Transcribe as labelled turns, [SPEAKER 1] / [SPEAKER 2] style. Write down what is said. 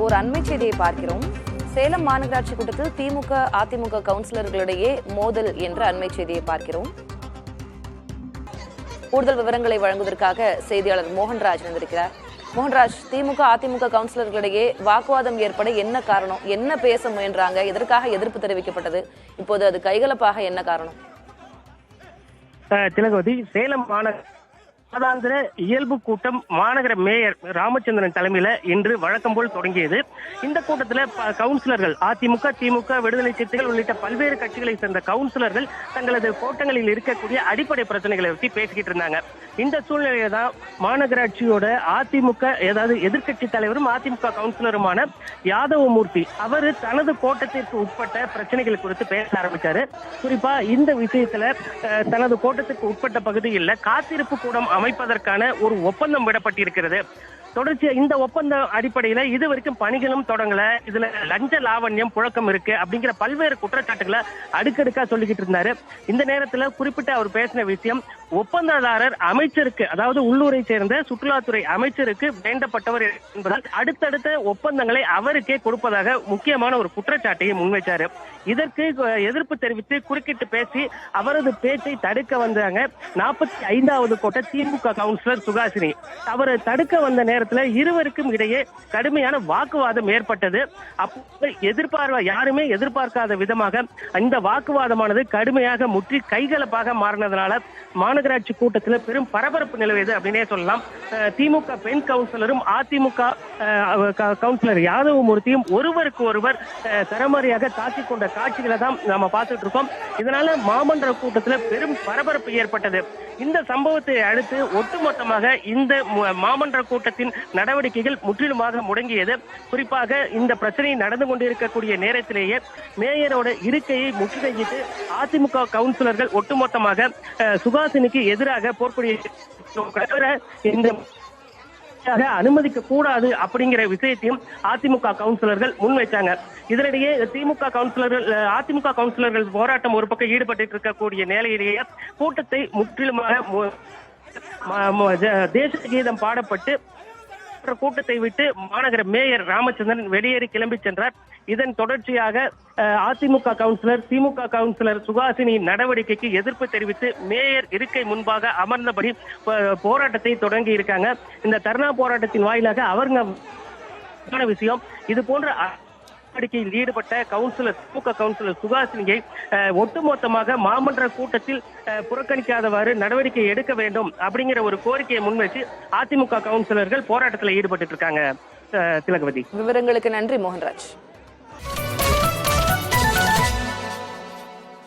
[SPEAKER 1] ஒரு அண்மை செய்தியை பார்க்கிறோம். சேலம் மாநகராட்சி கூட்டத்தில் திமுக அதிமுக கவுன்சிலர்களிடையே மோதல் என்ற அண்மை செய்தியை பார்க்கிறோம். கூடுதல் விவரங்களை வழங்குவதற்காக செய்தியாளர் மோகன்ராஜ் வந்திருக்கிறார். மோகன்ராஜ், திமுக அதிமுக கவுன்சிலர்களிடையே வாக்குவாதம் ஏற்பட என்ன காரணம்? என்ன பேச முயன்றாங்க? எதற்காக எதிர்ப்பு தெரிவிக்கப்பட்டது? இப்போது அது கைகலப்பாக என்ன காரணம்?
[SPEAKER 2] திலகவதி, சேலம் மாநகர இயல்பு கூட்டம் மாநகர மேயர் ராமச்சந்திரன் தலைமையில இன்று வழக்கம் போல் தொடங்கியது. இந்த கூட்டத்தில் கவுன்சிலர்கள் அதிமுக, திமுக, விடுதலை சிறுத்தைகள் உள்ளிட்ட பல்வேறு கட்சிகளை சேர்ந்த கவுன்சிலர்கள் தங்களது கோட்டங்களில் இருக்கக்கூடிய அடிப்படை பிரச்சனைகளை பற்றி பேசிக்கிட்டு இருந்தாங்க. இந்த சூழ்நிலையில தான் மாநகராட்சியோட அதிமுக எதிர்க்கட்சி தலைவரும் அதிமுக கவுன்சிலருமான யாதவமூர்த்தி அவர் தனது கோட்டத்திற்கு உட்பட்ட பிரச்சனைகள் குறித்து பேச ஆரம்பிச்சாரு. குறிப்பா இந்த விஷயத்துல தனது கோட்டத்திற்கு உட்பட்ட பகுதியில் காத்திருப்பு கூடம் அமைப்பதற்கான ஒரு ஒப்பந்தம் விடப்பட்டிருக்கிறது. தொடர்ச்சியா இந்த ஒப்பந்த அடிப்படையில இதுவரைக்கும் பணிகளும் தொடங்கல, இதுல லஞ்ச லாவண்யம் புழக்கம் இருக்கு அப்படிங்கிற பல்வேறு குற்றச்சாட்டுகளை அடுக்கடுக்கா சொல்லிக்கிட்டு இருந்தாரு. இந்த நேரத்துல குறிப்பிட்ட அவர் பேசின விஷயம், ஒப்பந்ததாரர் அமைச்சருக்கு, அதாவது உள்ளூரை சேர்ந்த சுற்றுலாத்துறை அமைச்சருக்கு வேண்டப்பட்டவர் என்பதால் அடுத்தடுத்த ஒப்பந்தங்களை அவருக்கே கொடுப்பதாக முக்கியமான ஒரு குற்றச்சாட்டையை முன்வைச்சாரு. இதற்கு எதிர்ப்பு தெரிவித்து குறுக்கிட்டு பேசி அவரது பேச்சை தடுக்க வந்தாங்க 45வது கோட்ட திமுக கவுன்சிலர் சுகாசினி. அவர் தடுக்க வந்த நேரத்தில் இருவருக்கும் இடையே கடுமையான வாக்குவாதம் ஏற்பட்டது. அப்போது யாருமே எதிர்பார்க்காத விதமாக இந்த வாக்குவாதமானது கடுமையாக முற்றி கைகலப்பாக மாறினதுனால மாநகராட்சி கூட்டத்தில் பெரும் பரபரப்பு நிலவியது அப்படின்னே சொல்லலாம். திமுக பெண் கவுன்சிலரும் அதிமுக கவுன்சிலர் யாதவமூர்த்தியும் ஒருவருக்கு ஒருவர் சரமாரியாக தாக்கிக் கொண்ட காட்சிகளை தான் நாம பார்த்துட்டு இருக்கோம். இதனால மாமன்ற கூட்டத்தில் பெரும் பரபரப்பு ஏற்பட்டது. இந்த சம்பவத்தை அடுத்து ஒட்டுமொத்தமாக இந்த மாமன்ற கூட்டத்தின் நடவடிக்கைகள் முற்றிலுமாக முடங்கியது. குறிப்பாக இந்த பிரச்சனை நடந்து கொண்டிருக்கக்கூடிய நேரத்திலேயே மேயரோட இருக்கையை முற்றுகையிட்டு அதிமுக கவுன்சிலர்கள் ஒட்டுமொத்தமாக சுகாசினிக்கு எதிராக போர்க்கொடி இந்த அனுமதிக்க கூடாது அப்படிங்கிற விஷயத்தையும் அதிமுக கவுன்சிலர்கள் முன்வைச்சாங்க. இதனிடையே திமுக கவுன்சிலர்கள் அதிமுக கவுன்சிலர்கள் போராட்டம் ஒரு பக்கம் ஈடுபட்டு இருக்கக்கூடிய நிலையிலேயே கூட்டத்தை முற்றிலுமாக தேச கீதம் பாடப்பட்டு கூட்டத்தை விட்டு மாநகர மேயர் ராமச்சந்திரன் வெளியேறி கிளம்பி சென்றார். இதன் தொடர்ச்சியாக அதிமுக கவுன்சிலர் திமுக கவுன்சிலர் சுகாசினி நடவடிக்கைக்கு எதிர்ப்பு தெரிவித்து மேயர் இருக்கை முன்பாக அமர்ந்தபடி போராட்டத்தை தொடங்கி இருக்காங்க. இந்த தர்ணா போராட்டத்தின் வாயிலாக அவங்க விஷயம், இது போன்ற நடவடிக்கையில் ஈடுபட்ட திமுக கவுன்சிலர் சுகாசினியை ஒட்டுமொத்தமாக மாமன்ற கூட்டத்தில் புறக்கணிக்காதவாறு நடவடிக்கை எடுக்க வேண்டும் அப்படிங்கிற ஒரு கோரிக்கையை முன்வச்சு அதிமுக கவுன்சிலர்கள் போராட்டத்தில் ஈடுபட்டு இருக்காங்க. திலகவதி,
[SPEAKER 1] விவரங்களுக்கு நன்றி மோகன்ராஜ்.